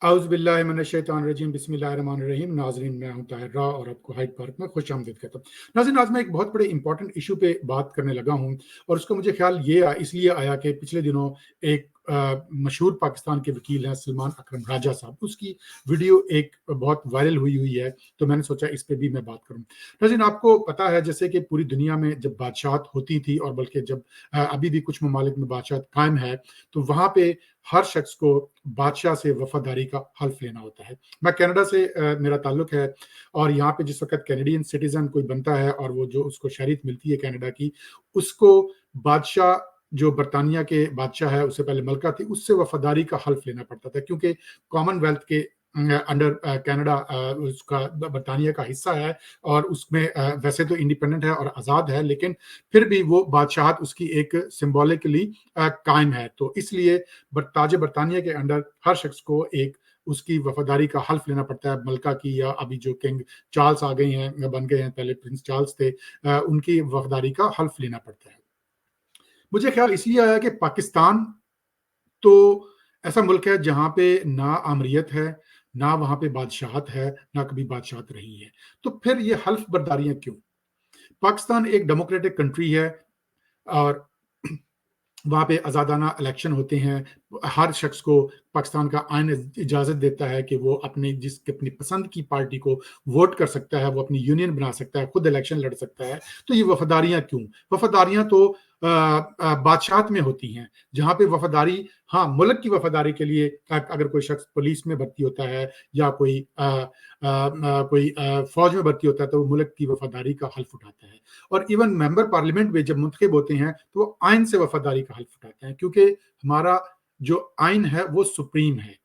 आउज़ बिल्लाहि मिनश्शैतानिर्रजीम बिस्मिल्लाहिर्रहमानिर्रहीम। नाज़रीन, मैं हूं ताहिर राव और आपको हाइड पार्क में खुश आमदीद कहता हूँ। नाज़रीन, आज मैं एक बहुत बड़े इंपॉर्टेंट इशू पे बात करने लगा हूं और उसका मुझे ख्याल ये इसलिए आया कि पिछले दिनों एक मशहूर पाकिस्तान के वकील हैं सलमान अकरम राजा साहब, उसकी वीडियो एक बहुत वायरल हुई है, तो मैंने सोचा इस पे भी मैं बात करूं। नाज़रीन, आपको पता है जैसे कि पूरी दुनिया में जब बादशाहत होती थी और बल्कि जब अभी भी कुछ ममालिक में बादशाहत कायम है, तो वहां पे हर शख्स को बादशाह से वफादारी का हल्फ लेना होता है। मैं कनाडा से मेरा ताल्लुक है और यहाँ पे जिस वक्त कैनेडियन सिटीजन कोई बनता है और वो जो उसको शहरियत मिलती है कनाडा की, उसको बादशाह जो बरतानिया के बादशाह है, उससे पहले मलका थी, उससे वफादारी का हल्फ लेना पड़ता था क्योंकि कॉमनवेल्थ के अंडर कनाडा उसका बरतानिया का हिस्सा है और उसमें वैसे तो इंडिपेंडेंट है और आज़ाद है, लेकिन फिर भी वो बादशाहत उसकी एक सिंबॉलिकली कायम है। तो इसलिए ताज बरतानिया के अंडर हर शख्स को एक उसकी वफादारी का हल्फ लेना पड़ता है, मलका की या अभी जो किंग चार्ल्स आ गए हैं, बन गए हैं, पहले प्रिंस चार्ल्स थे, उनकी वफादारी का हल्फ लेना पड़ता है। मुझे ख्याल इसलिए आया कि पाकिस्तान तो ऐसा मुल्क है जहां पे ना आमरीत है, ना वहां पे बादशाहत है, ना कभी बादशाहत रही है, तो फिर ये हल्फ बर्दारियां क्यों? पाकिस्तान एक डेमोक्रेटिक कंट्री है और वहाँ पे आज़ादाना इलेक्शन होते हैं। हर शख्स को पाकिस्तान का आइन इजाज़त देता है कि वो अपनी पसंद की पार्टी को वोट कर सकता है, वो अपनी यूनियन बना सकता है, खुद इलेक्शन लड़ सकता है। तो ये वफ़ादारियाँ क्यों? वफ़ादारियाँ तो बादशाहत में होती हैं, जहाँ पे वफ़ादारी, हाँ, मुल्क की वफ़ादारी के लिए अगर कोई शख्स पुलिस में भर्ती होता है या कोई फ़ौज में भर्ती होता है, तो वो मुल्क की वफ़ादारी का हल्फ उठाता है। और इवन मेंबर पार्लियामेंट में जब मुंतखब होते हैं, तो वो आइन से वफ़ादारी का हल्फ उठाते हैं क्योंकि हमारा जो आइन है वो सुप्रीम है,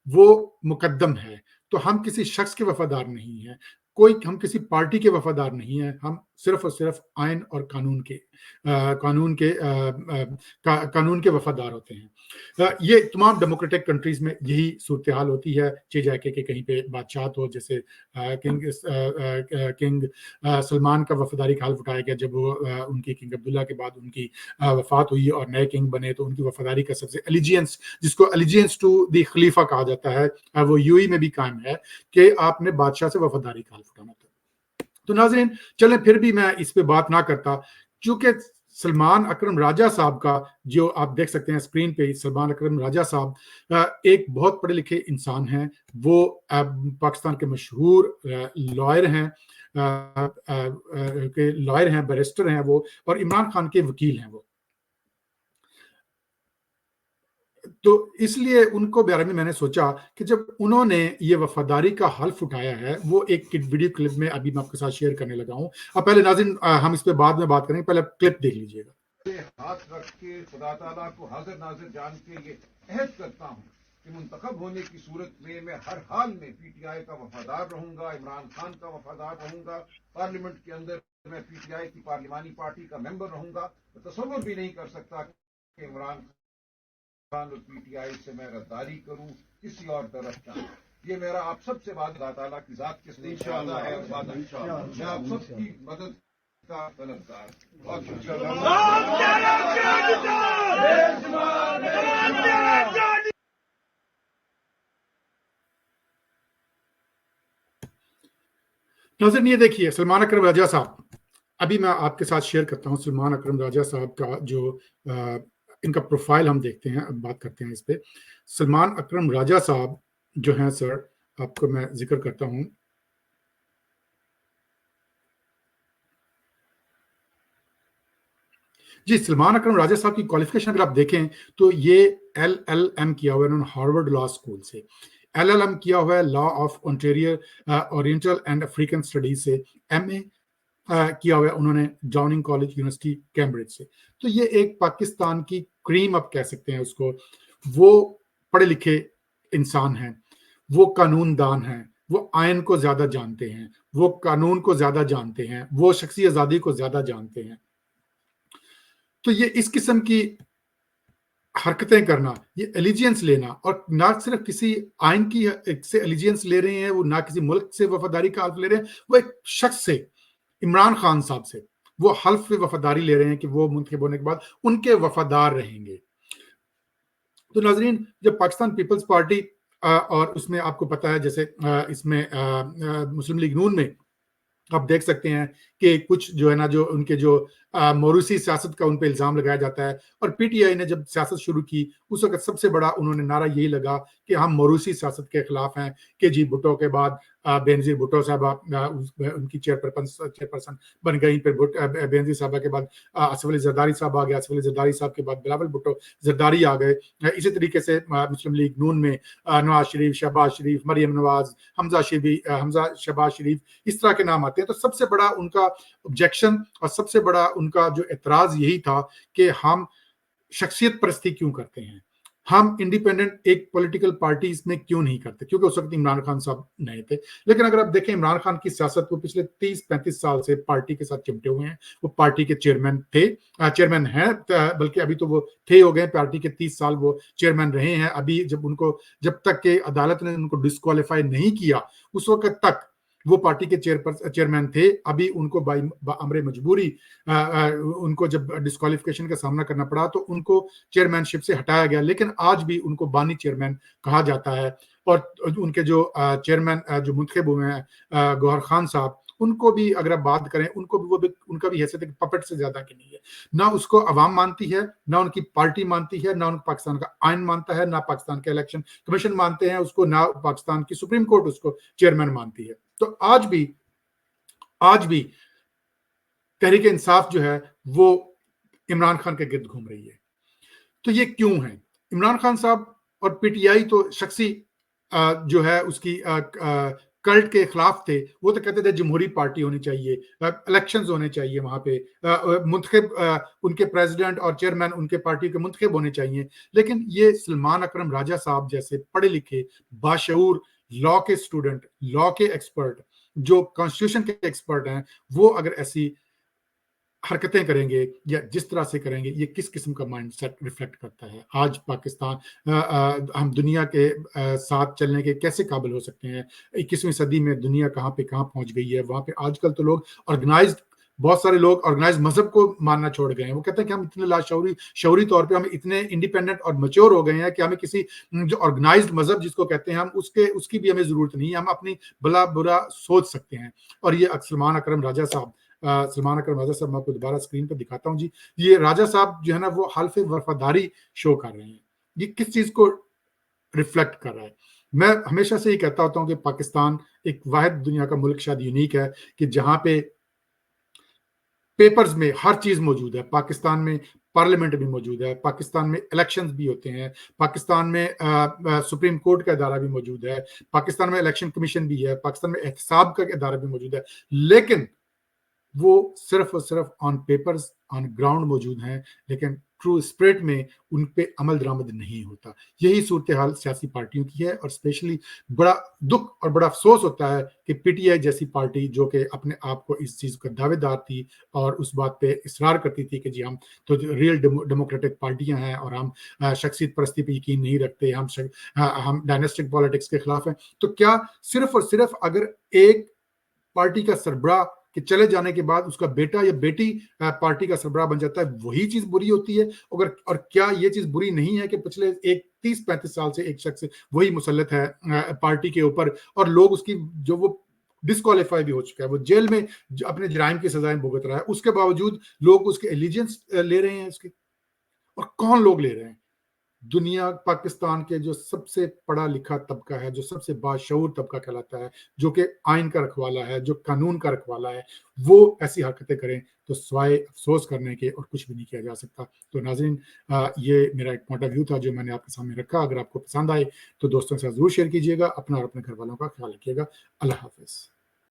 वो मुकद्दम है। तो हम किसी शख्स के वफ़ादार नहीं हैं, हम किसी पार्टी के वफ़ादार नहीं हैं, हम सिर्फ़ और सिर्फ़ आइन और कानून के वफ़ादार होते हैं। ये तमाम डेमोक्रेटिक कंट्रीज़ में यही सूरत-ए-हाल होती है, चाहे जाके कि कहीं पे बादशाहत हो, जैसे किंग सलमान का वफ़ादारी का हल्फ उठाया गया जब वो उनकी किंग अब्दुल्ला के बाद उनकी वफ़ात हुई और नए किंग बने, तो उनकी वफ़ादारी का सबसे जिसको एलिजियंस टू द खलीफा कहा जाता है, वो यूएई में भी कायम है कि आपने बादशाह से वफ़ादारी का हल्फ उठाना था। तो नाज़रीन, चलें फिर भी मैं इस पे बात ना करता, क्योंकि सलमान अकरम राजा साहब का, जो आप देख सकते हैं स्क्रीन पे, सलमान अकरम राजा साहब एक बहुत पढ़े लिखे इंसान हैं। वो पाकिस्तान के मशहूर लॉयर हैं, बैरिस्टर हैं वो, और इमरान खान के वकील हैं वो। तो इसलिए उनको बारे में मैंने सोचा कि जब उन्होंने ये वफादारी का हल्फ उठाया है, वो एक वीडियो क्लिप में अभी मैं आपके साथ शेयर करने लगा हूं। अब पहले नाज़रीन, हम इस पे बाद में बात करेंगे, पहले क्लिप देख लीजिएगा। हाथ रख के खुदा ताला को हाजिर नाजिर जान के ये अहद करता हूँ कि मुंतखब होने की सूरत में मैं हर हाल में पीटीआई का वफादार रहूंगा, इमरान खान का वफादार रहूंगा। पार्लियामेंट के अंदर मैं पीटीआई की पार्लिमानी पार्टी का मेंबर रहूंगा। मैं तसव्वुर भी नहीं कर सकता कि इमरान खान और पीटीआई से मैं गद्दारी करूं, किसी और तरफ जाऊं। ये मेरा आप सबसे वादा ताला की जात के साथ वादा है और वादा मैं आप सबकी मदद का तलबगार। बहुत नाज़रीन, ये देखिए सलमान अकरम राजा साहब। अभी मैं आपके साथ शेयर करता हूँ सलमान अकरम राजा साहब का जो इनका प्रोफाइल हम देखते हैं, अब बात करते हैं इस पे। सलमान अकरम राजा साहब जो हैं सर, आपको मैं जिक्र करता हूँ। जी, सलमान अकरम राजा साहब की क्वालिफिकेशन अगर आप देखें तो ये LLM किया हुआ है उन्होंने हार्वर्ड लॉ स्कूल से। LLM किया हुआ है law of oriental and African studies से। MA किया हुआ है उन्होंने जॉनिंग कॉलेज यूनिवर्सिटी कैम्ब्रिज से। तो ये एक पाकिस्तान की क्रीम आप कह सकते हैं उसको। वो पढ़े लिखे इंसान हैं, वो कानूनदान हैं, वो आयन को ज्यादा जानते हैं, वो कानून को ज्यादा जानते हैं, वो शख्सी आजादी को ज्यादा जानते हैं। तो ये इस किस्म की हरकतें करना, ये एलिजियंस लेना, और ना सिर्फ किसी आइन की से एलिजियंस ले रहे हैं, वो ना किसी मुल्क से वफादारी का हल्फ ले रहे हैं, वो एक शख्स से, इमरान खान साहब से वो हल्फ पे वफादारी ले रहे हैं कि वो मुंतखब होने के बाद उनके वफादार रहेंगे। तो नाजरीन, जब पाकिस्तान पीपल्स पार्टी اور اس میں آپ کو پتا ہے جیسے اس میں مسلم لیگ نون میں آپ دیکھ سکتے ہیں کہ کچھ جو ہے نا جو ان کے جو موروثی سیاست کا ان پہ الزام لگایا جاتا ہے، اور پی ٹی آئی نے جب سیاست شروع کی اس وقت سب سے بڑا انہوں نے نعرہ یہی لگا کہ ہم موروثی سیاست کے خلاف ہیں، کہ جی بھٹو کے بعد بینظیر بھٹو صاحبہ ان کی چیئرپرسن بن گئی، پھر بینظیر صاحبہ کے بعد آصف علی زرداری صاحب آ گئے، آصف علی زرداری صاحب کے بعد بلاول بھٹو زرداری آ گئے، اسی طریقے سے مسلم لیگ نون میں نواز شریف، شہباز شریف، مریم نواز، حمزہ شہباز شریف، اس طرح کے نام آتے ہیں۔ تو سب سے بڑا ان کا آبجیکشن اور سب سے بڑا ان کا جو اعتراض یہی تھا کہ ہم شخصیت پرستی کیوں کرتے ہیں، ہم انڈیپینڈنٹ ایک پولیٹیکل پارٹیز میں کیوں نہیں کرتے، کیونکہ اس وقت عمران خان صاحب نئے تھے۔ لیکن اگر آپ دیکھیں عمران خان کی سیاست، وہ پچھلے 30-35 سال سے پارٹی کے ساتھ چمٹے ہوئے ہیں، وہ پارٹی کے چیئرمین ہیں، بلکہ ابھی تو وہ تھے ہو گئے، پارٹی کے 30 سال وہ چیئرمین رہے ہیں۔ ابھی جب تک کہ عدالت نے ان کو ڈسکوالیفائی نہیں کیا اس وقت تک وہ پارٹی کے چیئرمین تھے۔ ابھی ان کو بامر مجبوری ان کو جب ڈسکوالیفیکیشن کا سامنا کرنا پڑا تو ان کو چیئرمین شپ سے ہٹایا گیا، لیکن آج بھی ان کو بانی چیئرمین کہا جاتا ہے۔ اور ان کے جو چیئرمین جو منتخب ہوئے ہیں گوہر خان صاحب، ان کو بھی اگر آپ بات کریں، ان کا بھی حیثیت ایک پپٹ سے زیادہ کی نہیں ہے۔ نہ اس کو عوام مانتی ہے، نہ ان کی پارٹی مانتی ہے، نہ ان پاکستان کا آئین مانتا ہے، نہ پاکستان کے الیکشن کمیشن مانتے ہیں اس کو، نہ پاکستان کی سپریم کورٹ اس کو چیئرمین مانتی ہے۔ تو آج بھی تحریک انصاف جو ہے وہ عمران خان کے گرد گھوم رہی ہے۔ تو یہ کیوں ہے؟ عمران خان صاحب اور پی ٹی آئی تو شخصی جو ہے اس کی کلٹ کے خلاف تھے، وہ تو کہتے تھے جمہوری پارٹی ہونی چاہیے، الیکشنز ہونے چاہیے، وہاں پہ منتخب ان کے پریزیڈنٹ اور چیئرمین ان کے پارٹی کے منتخب ہونے چاہیے۔ لیکن یہ سلمان اکرم راجہ صاحب جیسے پڑھے لکھے باشعور لاء کے اسٹوڈنٹ، لاء کے ایکسپرٹ، جو کانسٹیٹیوشن کے ایکسپرٹ ہیں، وہ اگر ایسی حرکتیں کریں گے یا جس طرح سے کریں گے، یہ کس قسم کا مائنڈ سیٹ ریفلیکٹ کرتا ہے؟ آج پاکستان ہم دنیا کے ساتھ چلنے کے کیسے قابل ہو سکتے ہیں؟ 21ویں صدی میں دنیا کہاں پہنچ گئی ہے۔ وہاں پہ آج کل تو لوگ بہت سارے لوگ آرگنائز مذہب کو ماننا چھوڑ گئے ہیں۔ وہ کہتے ہیں کہ ہم اتنے شعوری طور پہ ہم اتنے انڈیپینڈنٹ اور میچور ہو گئے ہیں کہ ہمیں کسی جو آرگنائزڈ مذہب جس کو کہتے ہیں ہم اس کی بھی ہمیں ضرورت نہیں ہے، ہم اپنی بلا برا سوچ سکتے ہیں۔ اور یہ سلمان اکرم راجہ صاحب میں آپ کو دوبارہ اسکرین پہ دکھاتا ہوں جی، یہ راجہ صاحب جو ہے نا وہ حلف وفاداری شو کر رہے ہیں۔ یہ کس چیز کو ریفلیکٹ کر رہا ہے؟ میں ہمیشہ سے یہ کہتا ہوتا ہوں کہ پاکستان ایک واحد دنیا کا ملک شاید یونیک ہے کہ جہاں پہ پیپرز میں ہر چیز موجود ہے۔ پاکستان میں پارلیمنٹ بھی موجود ہے، پاکستان میں الیکشنز بھی ہوتے ہیں، پاکستان میں سپریم کورٹ کا ادارہ بھی موجود ہے، پاکستان میں الیکشن کمیشن بھی ہے، پاکستان میں احتساب کا ادارہ بھی موجود ہے، لیکن وہ صرف اور صرف آن پیپرز آن گراؤنڈ موجود ہیں، لیکن ٹرو اسپرٹ میں ان پہ عمل درآمد نہیں ہوتا۔ یہی صورتحال سیاسی پارٹیوں کی ہے، اور اسپیشلی بڑا دکھ اور بڑا افسوس ہوتا ہے کہ پی ٹی آئی جیسی پارٹی جو کہ اپنے آپ کو اس چیز کا دعوے دار تھی اور اس بات پہ اصرار کرتی تھی کہ جی ہم تو ریئل ڈیموکریٹک پارٹیاں ہیں اور ہم شخصیت پرستی پہ یقین نہیں رکھتے، ہم ڈائناسٹک پالیٹکس کے خلاف ہیں، تو کیا صرف اور صرف اگر ایک پارٹی کا سربراہ کہ چلے جانے کے بعد اس کا بیٹا یا بیٹی پارٹی کا سربراہ بن جاتا ہے وہی چیز بری ہوتی ہے؟ اور کیا یہ چیز بری نہیں ہے کہ پچھلے 30-35 سال سے ایک شخص وہی مسلط ہے پارٹی کے اوپر، اور لوگ اس کی جو وہ ڈسکوالیفائی بھی ہو چکا ہے، وہ جیل میں اپنے جرائم کی سزائیں بھگت رہا ہے، اس کے باوجود لوگ اس کے ایلیجنس لے رہے ہیں اس کے۔ اور کون لوگ لے رہے ہیں؟ دنیا پاکستان کے جو سب سے پڑھا لکھا طبقہ ہے، جو سب سے باشعور طبقہ کہلاتا ہے، جو کہ آئین کا رکھوالا ہے، جو قانون کا رکھوالا ہے، وہ ایسی حرکتیں کریں تو سوائے افسوس کرنے کے اور کچھ بھی نہیں کیا جا سکتا۔ تو ناظرین، یہ میرا ایک پوائنٹ آف ویو تھا جو میں نے آپ کے سامنے رکھا۔ اگر آپ کو پسند آئے تو دوستوں سے ضرور شیئر کیجیے گا، اپنا اور اپنے گھر والوں کا خیال رکھیے گا۔ اللہ حافظ۔